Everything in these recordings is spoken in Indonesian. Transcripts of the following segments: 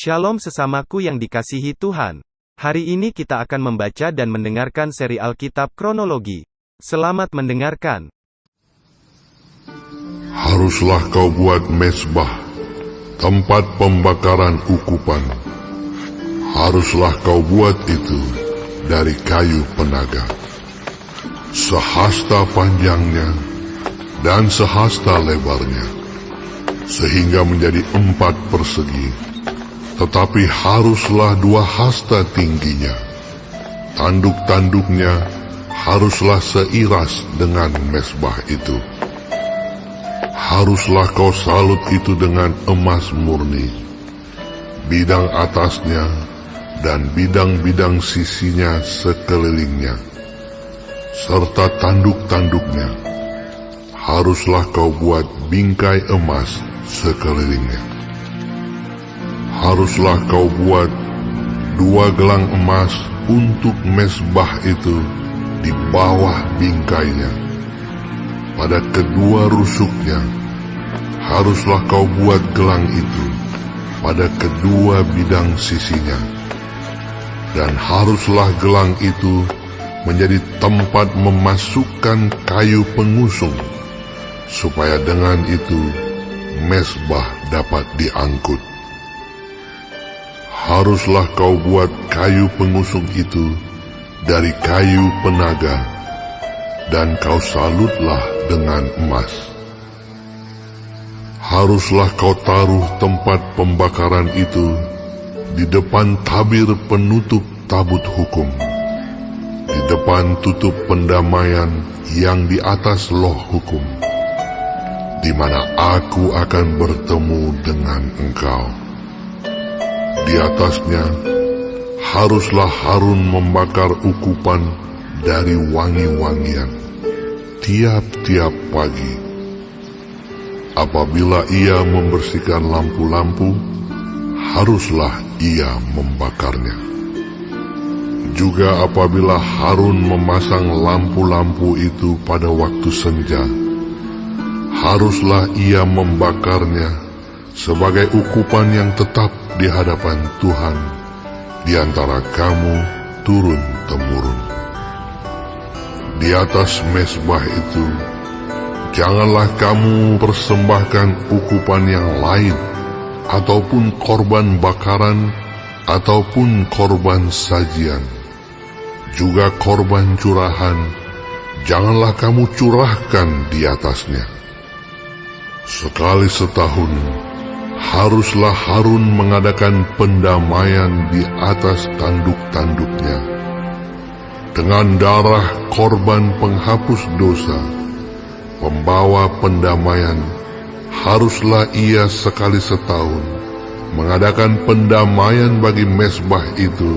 Shalom sesamaku yang dikasihi Tuhan. Hari ini kita akan membaca dan mendengarkan seri Alkitab Kronologi. Selamat mendengarkan. Haruslah kau buat mezbah, tempat pembakaran ukupan. Haruslah kau buat itu dari kayu penaga, sehasta panjangnya dan sehasta lebarnya, sehingga menjadi 4 persegi, tetapi haruslah 2 hasta tingginya. Tanduk-tanduknya haruslah seiras dengan mezbah itu. Haruslah kau salut itu dengan emas murni, bidang atasnya dan bidang-bidang sisinya sekelilingnya, serta tanduk-tanduknya. Haruslah kau buat bingkai emas sekelilingnya. Haruslah kau buat 2 gelang emas untuk mezbah itu di bawah bingkainya. Pada kedua rusuknya haruslah kau buat gelang itu pada kedua bidang sisinya. Dan haruslah gelang itu menjadi tempat memasukkan kayu pengusung, supaya dengan itu mezbah dapat diangkut. Haruslah kau buat kayu pengusung itu dari kayu penaga, dan kau salutlah dengan emas. Haruslah kau taruh tempat pembakaran itu di depan tabir penutup tabut hukum, di depan tutup pendamaian yang di atas loh hukum, di mana aku akan bertemu dengan engkau. Di atasnya haruslah Harun membakar ukupan dari wangi-wangian tiap-tiap pagi. Apabila ia membersihkan lampu-lampu, haruslah ia membakarnya. Juga apabila Harun memasang lampu-lampu itu pada waktu senja, haruslah ia membakarnya sebagai ukupan yang tetap di hadapan Tuhan di antara kamu turun-temurun. Di atas mezbah itu janganlah kamu persembahkan ukupan yang lain, ataupun korban bakaran, ataupun korban sajian. Juga korban curahan janganlah kamu curahkan di atasnya. Sekali setahun haruslah Harun mengadakan pendamaian di atas tanduk-tanduknya dengan darah korban penghapus dosa. Pembawa pendamaian haruslah ia sekali setahun mengadakan pendamaian bagi mezbah itu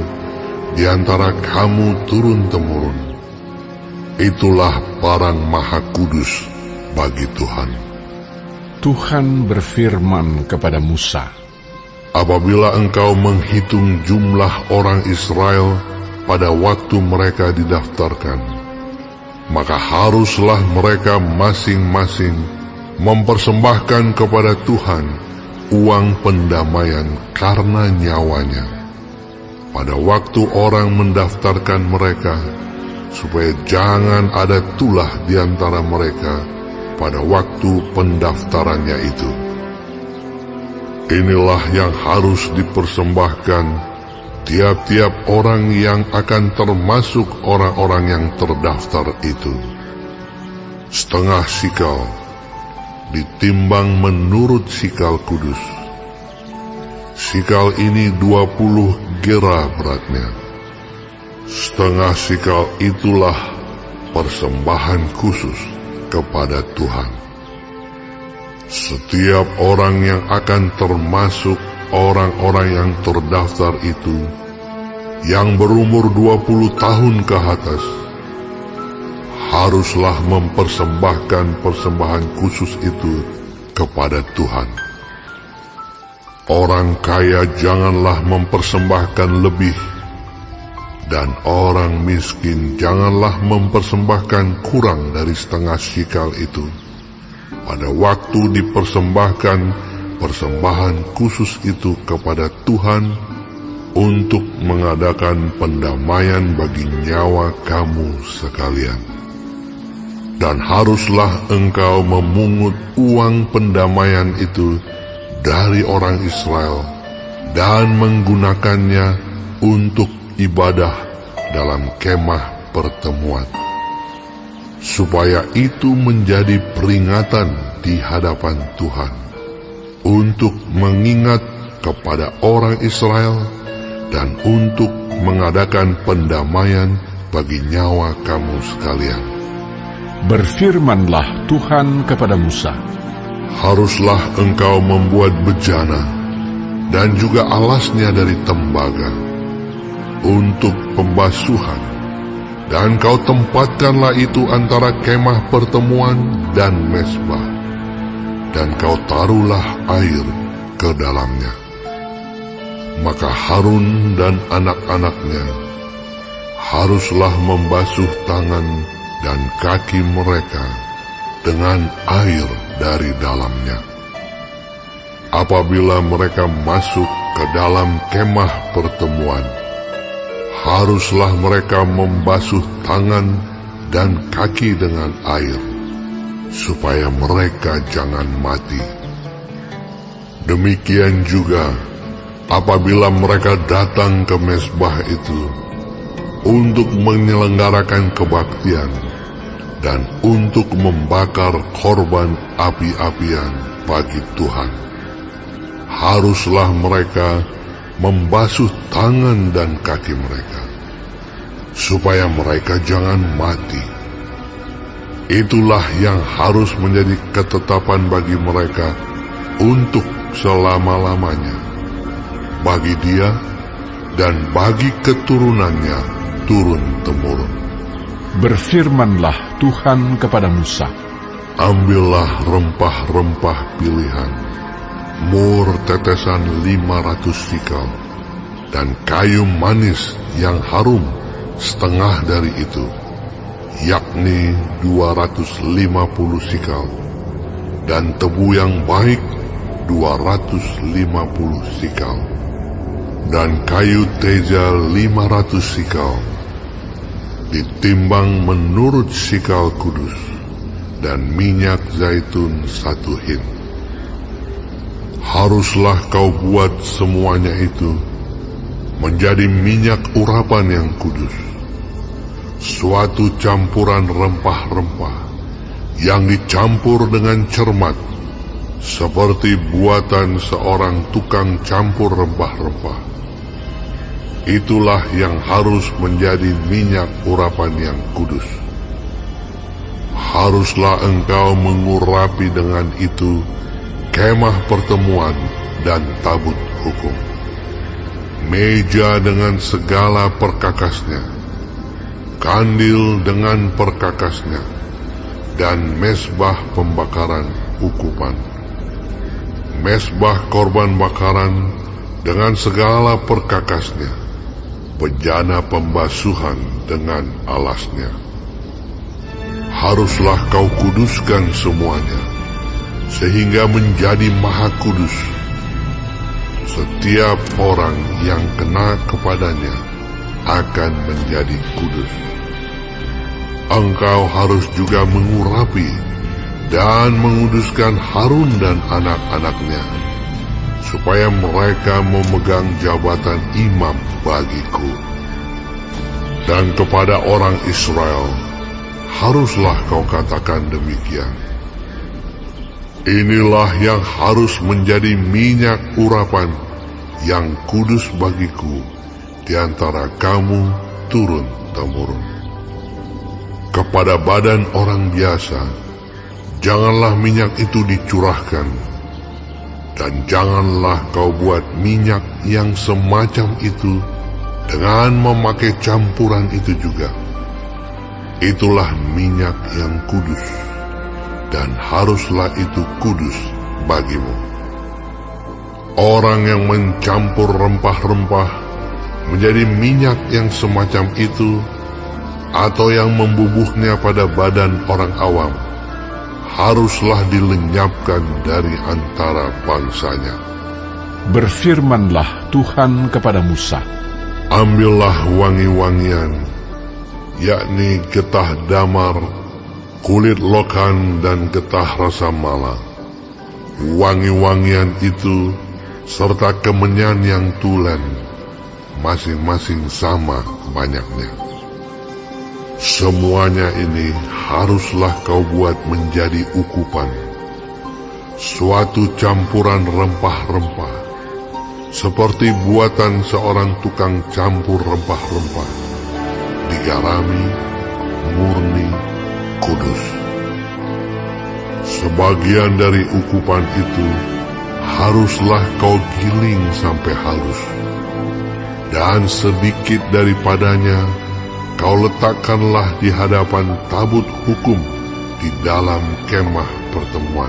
di antara kamu turun-temurun. Itulah barang maha kudus bagi Tuhan. Tuhan berfirman kepada Musa, apabila engkau menghitung jumlah orang Israel pada waktu mereka didaftarkan, maka haruslah mereka masing-masing mempersembahkan kepada Tuhan uang pendamaian karena nyawanya pada waktu orang mendaftarkan mereka, supaya jangan ada tulah di antara mereka pada waktu pendaftarannya itu. Inilah yang harus dipersembahkan tiap-tiap orang yang akan termasuk orang-orang yang terdaftar itu. Setengah sikal, ditimbang menurut sikal kudus. Sikal ini 20 gera beratnya. Setengah sikal itulah persembahan khusus kepada Tuhan. Setiap orang yang akan termasuk orang-orang yang terdaftar itu, yang berumur 20 tahun ke atas, haruslah mempersembahkan persembahan khusus itu kepada Tuhan. Orang kaya janganlah mempersembahkan lebih, dan orang miskin janganlah mempersembahkan kurang dari setengah sikal itu pada waktu dipersembahkan persembahan khusus itu kepada Tuhan untuk mengadakan pendamaian bagi nyawa kamu sekalian. Dan haruslah engkau memungut uang pendamaian itu dari orang Israel dan menggunakannya untuk ibadah dalam kemah pertemuan, supaya itu menjadi peringatan di hadapan Tuhan untuk mengingat kepada orang Israel dan untuk mengadakan pendamaian bagi nyawa kamu sekalian. Berfirmanlah Tuhan kepada Musa, haruslah engkau membuat bejana dan juga alasnya dari tembaga untuk pembasuhan, dan kau tempatkanlah itu antara kemah pertemuan dan mezbah, dan kau taruhlah air ke dalamnya. Maka Harun dan anak-anaknya haruslah membasuh tangan dan kaki mereka dengan air dari dalamnya. Apabila mereka masuk ke dalam kemah pertemuan, haruslah mereka membasuh tangan dan kaki dengan air, supaya mereka jangan mati. Demikian juga apabila mereka datang ke mezbah itu untuk menyelenggarakan kebaktian dan untuk membakar korban api-apian bagi Tuhan, haruslah mereka membasuh tangan dan kaki mereka, supaya mereka jangan mati. Itulah yang harus menjadi ketetapan bagi mereka untuk selama-lamanya, bagi dia dan bagi keturunannya turun-temurun. berfirmanlah Tuhan kepada Musa, Ambillah rempah-rempah pilihan, mur tetesan 500 sikal, dan kayu manis yang harum setengah dari itu, yakni 250 sikal, dan tebu yang baik 250 sikal, dan kayu teja 500 sikal, ditimbang menurut sikal kudus, dan minyak zaitun 1 hin. Haruslah kau buat semuanya itu menjadi minyak urapan yang kudus, suatu campuran rempah-rempah yang dicampur dengan cermat, seperti buatan seorang tukang campur rempah-rempah. Itulah yang harus menjadi minyak urapan yang kudus. Haruslah engkau mengurapi dengan itu kemah pertemuan dan tabut hukum, meja dengan segala perkakasnya, kandil dengan perkakasnya, dan mezbah pembakaran ukupan, mezbah korban bakaran dengan segala perkakasnya, bejana pembasuhan dengan alasnya. Haruslah kau kuduskan semuanya, sehingga menjadi maha kudus. Setiap orang yang kena kepadanya akan menjadi kudus. Engkau harus juga mengurapi dan menguduskan Harun dan anak-anaknya, supaya mereka memegang jabatan imam bagiku. Dan kepada orang Israel haruslah kau katakan demikian, inilah yang harus menjadi minyak urapan yang kudus bagiku di antara kamu turun-temurun. Kepada badan orang biasa janganlah minyak itu dicurahkan, dan janganlah kau buat minyak yang semacam itu dengan memakai campuran itu juga. Itulah minyak yang kudus, dan haruslah itu kudus bagimu. Orang yang mencampur rempah-rempah menjadi minyak yang semacam itu, atau yang membubuhnya pada badan orang awam, haruslah dilenyapkan dari antara bangsanya. Berfirmanlah Tuhan kepada Musa, Ambillah wangi-wangian, yakni getah damar, kulit lokan, dan getah rasa mala. Wangi-wangian itu serta kemenyan yang tulen, masing-masing sama banyaknya. Semuanya ini haruslah kau buat menjadi ukupan, suatu campuran rempah-rempah, seperti buatan seorang tukang campur rempah-rempah, digarami, murni, kudus. Sebagian dari ukupan itu haruslah kau giling sampai halus, dan sedikit daripadanya kau letakkanlah di hadapan tabut hukum di dalam kemah pertemuan,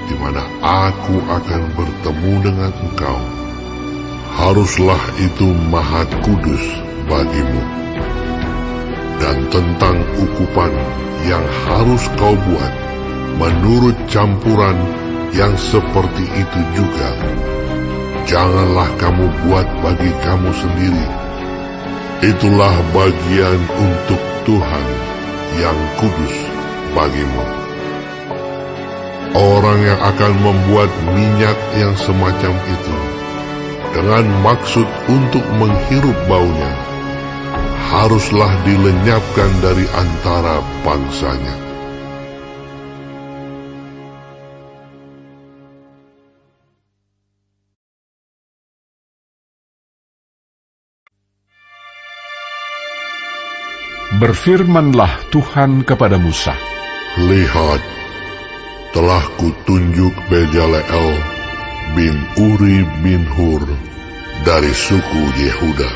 di mana aku akan bertemu dengan engkau. Haruslah itu maha kudus bagimu. Dan tentang ukupan yang harus kau buat menurut campuran yang seperti itu juga, janganlah kamu buat bagi kamu sendiri. Itulah bagian untuk Tuhan yang kudus bagimu. Orang yang akan membuat minyak yang semacam itu dengan maksud untuk menghirup baunya, haruslah dilenyapkan dari antara bangsanya. Berfirmanlah Tuhan kepada Musa, Lihat, telah kutunjuk Bezaleel bin Uri bin Hur dari suku Yehuda,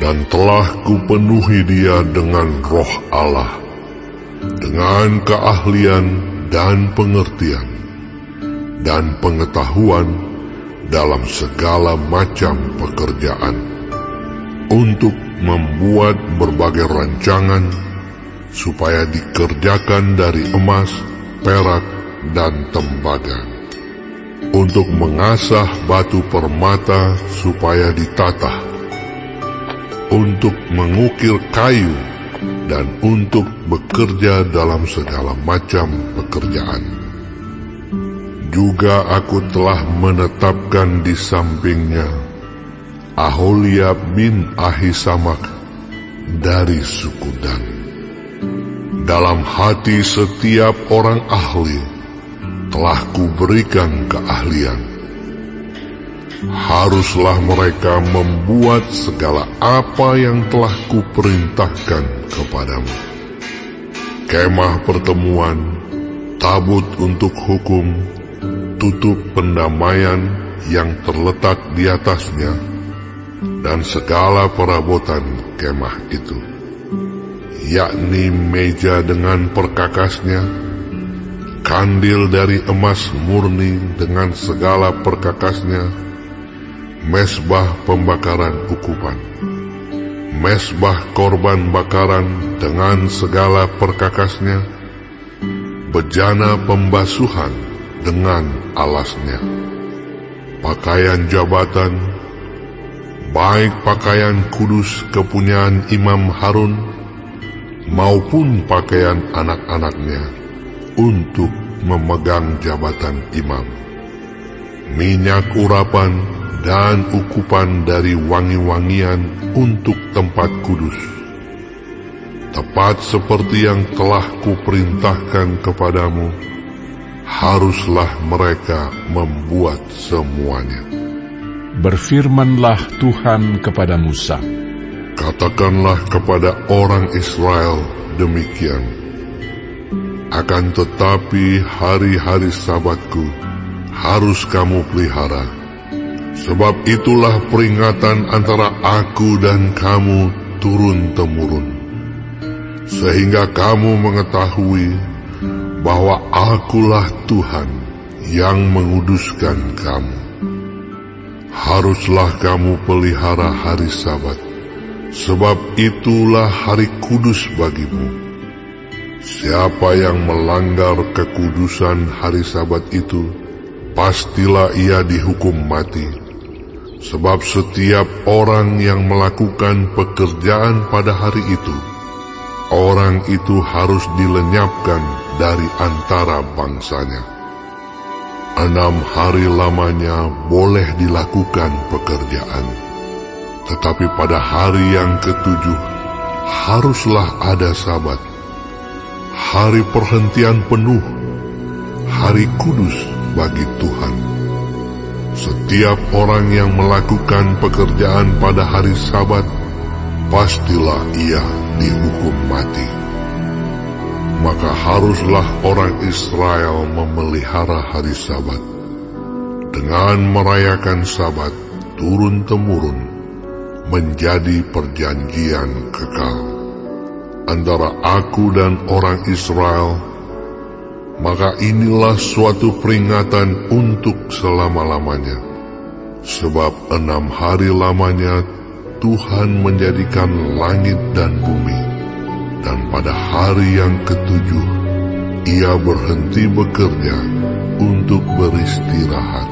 dan telah kupenuhi dia dengan roh Allah, dengan keahlian dan pengertian, dan pengetahuan dalam segala macam pekerjaan, untuk membuat berbagai rancangan, supaya dikerjakan dari emas, perak, dan tembaga, untuk mengasah batu permata supaya ditata, untuk mengukir kayu, dan untuk bekerja dalam segala macam pekerjaan. Juga aku telah menetapkan di sampingnya Aholiab bin Ahisamak dari suku Dan. Dalam hati setiap orang ahli telah kuberikan keahlian. Haruslah mereka membuat segala apa yang telah kuperintahkan kepadamu: kemah pertemuan, tabut untuk hukum, tutup pendamaian yang terletak di atasnya, dan segala perabotan kemah itu, yakni meja dengan perkakasnya, kandil dari emas murni dengan segala perkakasnya, mesbah pembakaran ukupan, mesbah korban bakaran dengan segala perkakasnya, bejana pembasuhan dengan alasnya, pakaian jabatan, baik pakaian kudus kepunyaan Imam Harun, maupun pakaian anak-anaknya untuk memegang jabatan imam, minyak urapan dan ukupan dari wangi-wangian untuk tempat kudus, tepat seperti yang telah kuperintahkan kepadamu, haruslah mereka membuat semuanya. Berfirmanlah Tuhan kepada Musa, Katakanlah kepada orang Israel demikian: akan tetapi hari-hari Sabatku harus kamu pelihara, sebab itulah peringatan antara aku dan kamu turun-temurun, sehingga kamu mengetahui bahwa akulah Tuhan yang menguduskan kamu. Haruslah kamu pelihara hari Sabat, sebab itulah hari kudus bagimu. Siapa yang melanggar kekudusan hari Sabat itu, pastilah ia dihukum mati. Sebab setiap orang yang melakukan pekerjaan pada hari itu, orang itu harus dilenyapkan dari antara bangsanya. 6 hari lamanya boleh dilakukan pekerjaan, tetapi pada hari yang ke-7 haruslah ada Sabat, hari perhentian penuh, hari kudus bagi Tuhan. Setiap orang yang melakukan pekerjaan pada hari Sabat, pastilah ia dihukum mati. Maka haruslah orang Israel memelihara hari Sabat dengan merayakan Sabat turun-temurun menjadi perjanjian kekal antara aku dan orang Israel. Maka inilah suatu peringatan untuk selama-lamanya. Sebab 6 hari lamanya Tuhan menjadikan langit dan bumi, dan pada hari yang ke-7 ia berhenti bekerja untuk beristirahat.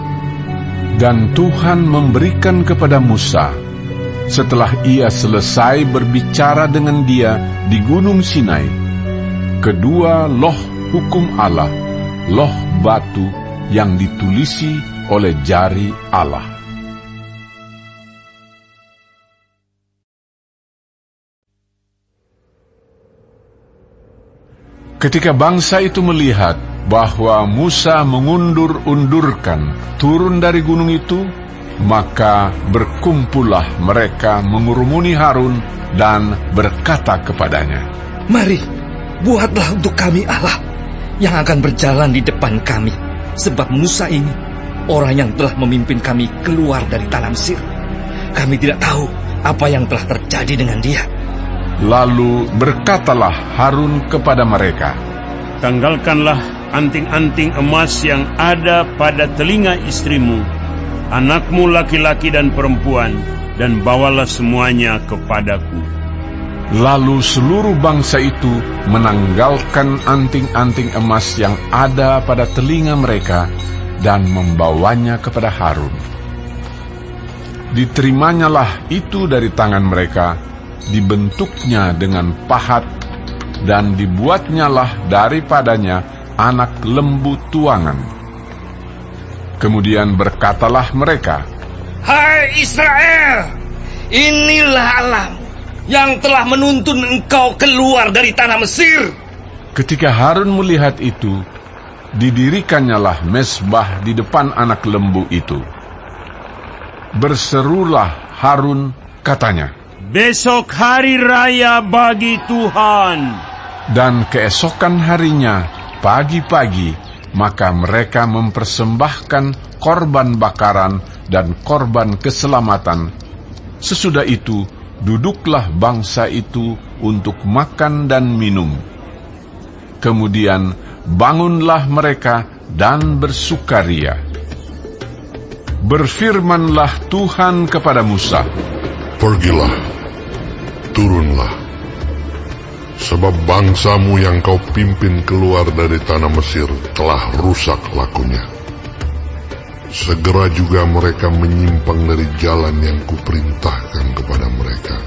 Dan Tuhan memberikan kepada Musa, setelah ia selesai berbicara dengan dia di Gunung Sinai, kedua loh hukum Allah, loh batu yang ditulisi oleh jari Allah. Ketika bangsa itu melihat bahwa Musa mengundur-undurkan turun dari gunung itu, maka berkumpullah mereka mengurumuni Harun dan berkata kepadanya, "Mari, buatlah untuk kami Allah yang akan berjalan di depan kami, sebab Musa ini orang yang telah memimpin kami keluar dari tanah Mesir. Kami tidak tahu apa yang telah terjadi dengan dia." Lalu berkatalah Harun kepada mereka, "Tanggalkanlah anting-anting emas yang ada pada telinga istrimu, anakmu laki-laki dan perempuan, dan bawalah semuanya kepadaku." Lalu seluruh bangsa itu menanggalkan anting-anting emas yang ada pada telinga mereka dan membawanya kepada Harun. Diterimanya itu dari tangan mereka, dibentuknya dengan pahat, dan dibuatnyalah daripadanya anak lembu tuangan. Kemudian berkatalah mereka, "Hai Israel, inilah Allahmu yang telah menuntun engkau keluar dari tanah Mesir." Ketika Harun melihat itu, didirikannyalah mezbah di depan anak lembu itu. Berserulah Harun, katanya, "Besok hari raya bagi Tuhan." Dan keesokan harinya, pagi-pagi, maka mereka mempersembahkan korban bakaran dan korban keselamatan. Sesudah itu, duduklah bangsa itu untuk makan dan minum. Kemudian bangunlah mereka dan bersukaria. Berfirmanlah Tuhan kepada Musa, "Pergilah, turunlah, sebab bangsamu yang kau pimpin keluar dari tanah Mesir telah rusak lakunya. Segera juga mereka menyimpang dari jalan yang kuperintahkan kepada mereka.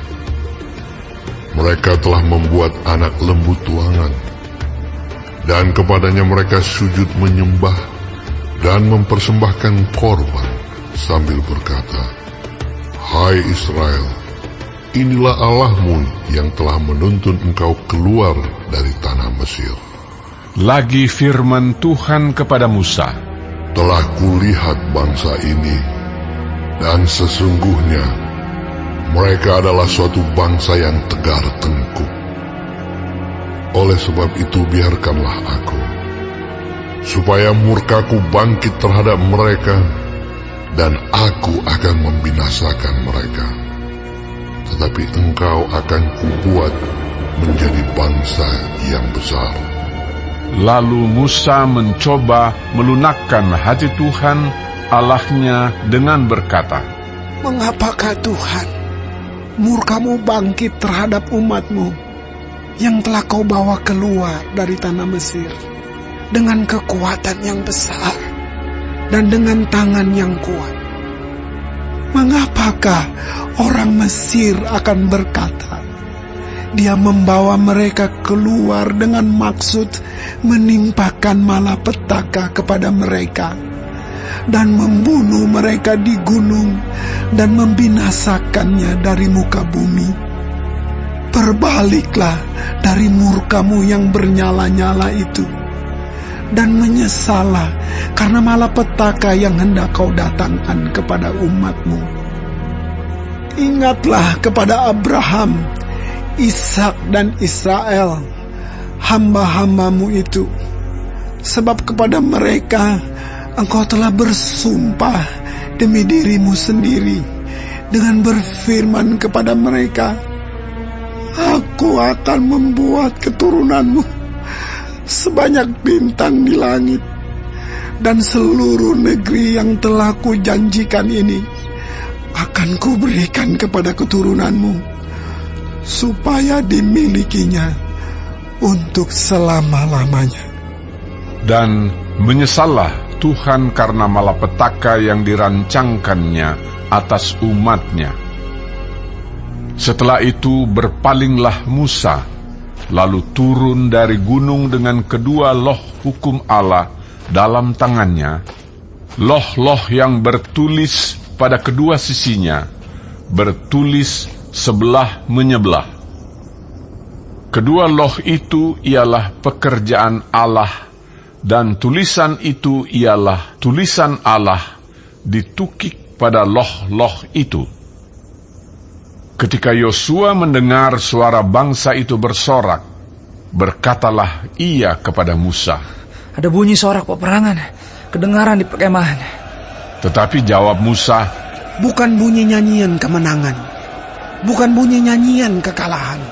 Mereka telah membuat anak lembu tuangan, dan kepadanya mereka sujud menyembah dan mempersembahkan korban sambil berkata, 'Hai Israel, inilah Allahmu yang telah menuntun engkau keluar dari tanah Mesir.' Lagi firman Tuhan kepada Musa, Telah kulihat bangsa ini, dan sesungguhnya mereka adalah suatu bangsa yang tegar tengkuk. Oleh sebab itu biarkanlah aku, supaya murkaku bangkit terhadap mereka, dan aku akan membinasakan mereka. Tetapi engkau akan kubuat menjadi bangsa yang besar." Lalu Musa mencoba melunakkan hati Tuhan Allahnya dengan berkata, "Mengapakah Tuhan murkamu bangkit terhadap umatmu, yang telah kau bawa keluar dari tanah Mesir dengan kekuatan yang besar dan dengan tangan yang kuat. Mengapakah orang Mesir akan berkata, Dia membawa mereka keluar dengan maksud menimpakan malapetaka kepada mereka dan membunuh mereka di gunung dan membinasakannya dari muka bumi? Berbaliklah dari murkamu yang bernyala-nyala itu dan menyesallah karena malapetaka yang hendak kau datangkan kepada umatmu. Ingatlah kepada Abraham, Ishak dan Israel, hamba-hambamu itu, sebab kepada mereka engkau telah bersumpah demi dirimu sendiri dengan berfirman kepada mereka, Aku akan membuat keturunanmu sebanyak bintang di langit, dan seluruh negeri yang telah kujanjikan ini akan kuberikan kepada keturunanmu, supaya dimilikinya untuk selama-lamanya. Dan menyesallah Tuhan karena malapetaka yang dirancangkannya atas umatnya. Setelah itu berpalinglah Musa, lalu turun dari gunung dengan kedua loh hukum Allah dalam tangannya, loh-loh yang bertulis pada kedua sisinya, bertulis sebelah menyebelah. Kedua loh itu ialah pekerjaan Allah, dan tulisan itu ialah tulisan Allah ditukik pada loh-loh itu. Ketika Yosua mendengar suara bangsa itu bersorak, berkatalah ia kepada Musa, Ada bunyi sorak peperangan kedengaran di perkemahan. Tetapi jawab Musa, Bukan bunyi nyanyian kemenangan, bukan bunyi nyanyian kekalahan,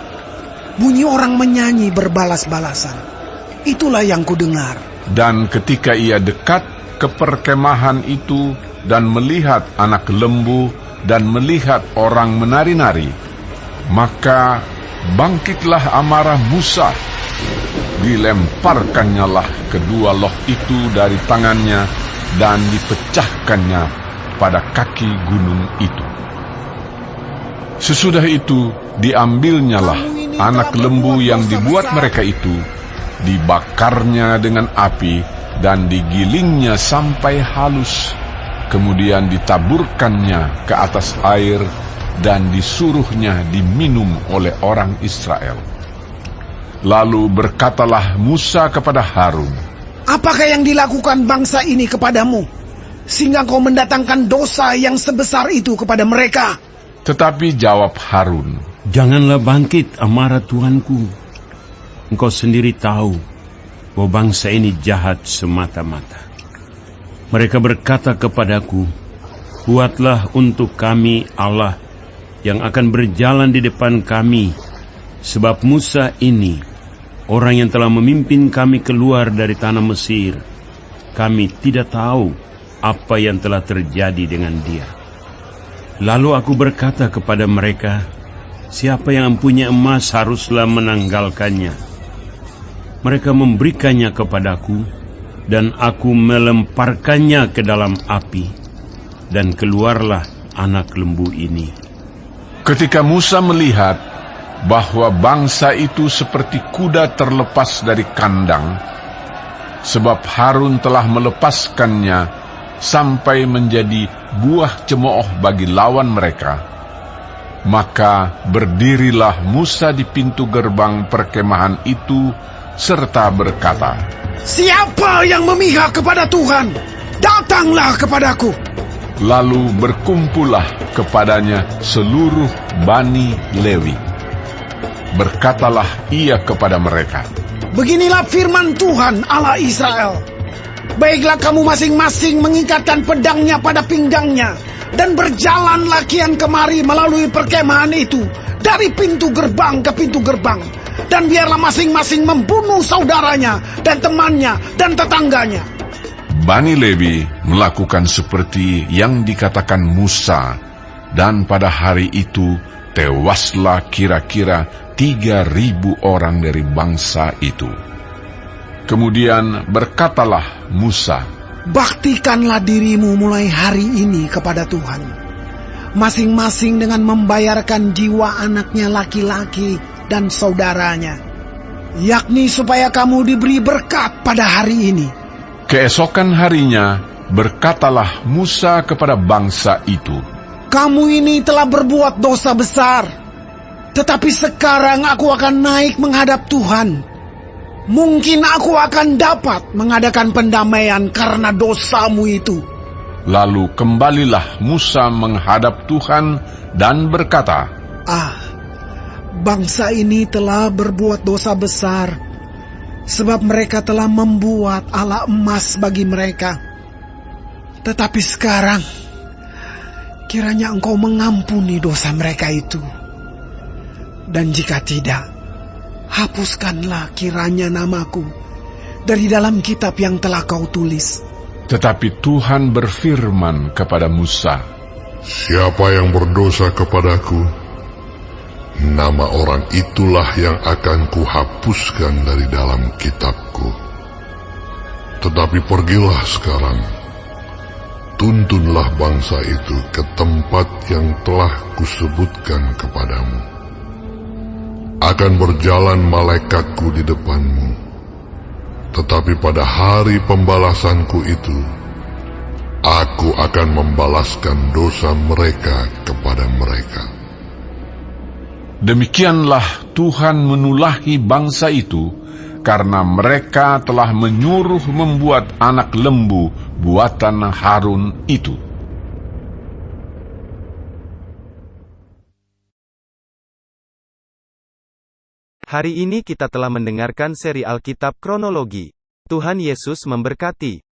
bunyi orang menyanyi berbalas-balasan. Itulah yang kudengar. Dan ketika ia dekat ke perkemahan itu dan melihat anak lembu dan melihat orang menari-nari, maka bangkitlah amarah Musa. Dilemparkannya lah kedua loh itu dari tangannya dan dipecahkannya pada kaki gunung itu. Sesudah itu diambilnyalah anak lembu yang dibuat mereka itu, dibakarnya dengan api dan digilingnya sampai halus. Kemudian ditaburkannya ke atas air dan disuruhnya diminum oleh orang Israel. Lalu berkatalah Musa kepada Harun, Apakah yang dilakukan bangsa ini kepadamu, sehingga kau mendatangkan dosa yang sebesar itu kepada mereka? Tetapi jawab Harun, Janganlah bangkit amarah Tuanku. Engkau sendiri tahu bahwa bangsa ini jahat semata-mata. Mereka berkata kepadaku, Buatlah untuk kami Allah yang akan berjalan di depan kami, sebab Musa ini, orang yang telah memimpin kami keluar dari tanah Mesir, kami tidak tahu apa yang telah terjadi dengan dia. Lalu aku berkata kepada mereka, Siapa yang mempunyai emas haruslah menanggalkannya. Mereka memberikannya kepadaku, dan aku melemparkannya ke dalam api, dan keluarlah anak lembu ini. ketika Musa melihat bahwa bangsa itu seperti kuda terlepas dari kandang, sebab Harun telah melepaskannya sampai menjadi buah cemooh bagi lawan mereka, maka berdirilah Musa di pintu gerbang perkemahan itu serta berkata, Siapa yang memihak kepada Tuhan, datanglah kepadaku. Lalu berkumpullah kepadanya seluruh Bani Lewi. Berkatalah ia kepada mereka, Beginilah firman Tuhan Allah Israel. Baiklah kamu masing-masing mengikatkan pedangnya pada pinggangnya, dan berjalanlah kian kemari melalui perkemahan itu, dari pintu gerbang ke pintu gerbang. Dan biarlah masing-masing membunuh saudaranya, dan temannya, dan tetangganya. Bani Lewi melakukan seperti yang dikatakan Musa, dan pada hari itu tewaslah kira-kira 3.000 orang dari bangsa itu. Kemudian berkatalah Musa, Baktikanlah dirimu mulai hari ini kepada Tuhan, masing-masing dengan membayarkan jiwa anaknya laki-laki dan saudaranya, yakni supaya kamu diberi berkat pada hari ini. Keesokan harinya berkatalah Musa kepada bangsa itu, Kamu ini telah berbuat dosa besar, tetapi sekarang aku akan naik menghadap Tuhan. Mungkin aku akan dapat mengadakan pendamaian karena dosamu itu. Lalu kembalilah Musa menghadap Tuhan dan berkata, Bangsa ini telah berbuat dosa besar, sebab mereka telah membuat ala emas bagi mereka. Tetapi sekarang, kiranya Engkau mengampuni dosa mereka itu. Dan jika tidak, hapuskanlah kiranya namaku dari dalam kitab yang telah Kau tulis. Tetapi Tuhan berfirman kepada Musa, Siapa yang berdosa kepadaku, nama orang itulah yang akan kuhapuskan dari dalam kitabku. Tetapi pergilah sekarang, tuntunlah bangsa itu ke tempat yang telah kusebutkan kepadamu. Akan berjalan malaikatku di depanmu, tetapi pada hari pembalasanku itu, aku akan membalaskan dosa mereka kepada mereka. demikianlah Tuhan menulahi bangsa itu, karena mereka telah menyuruh membuat anak lembu buatan Harun itu. Hari ini kita telah mendengarkan seri Alkitab Kronologi. Tuhan Yesus memberkati.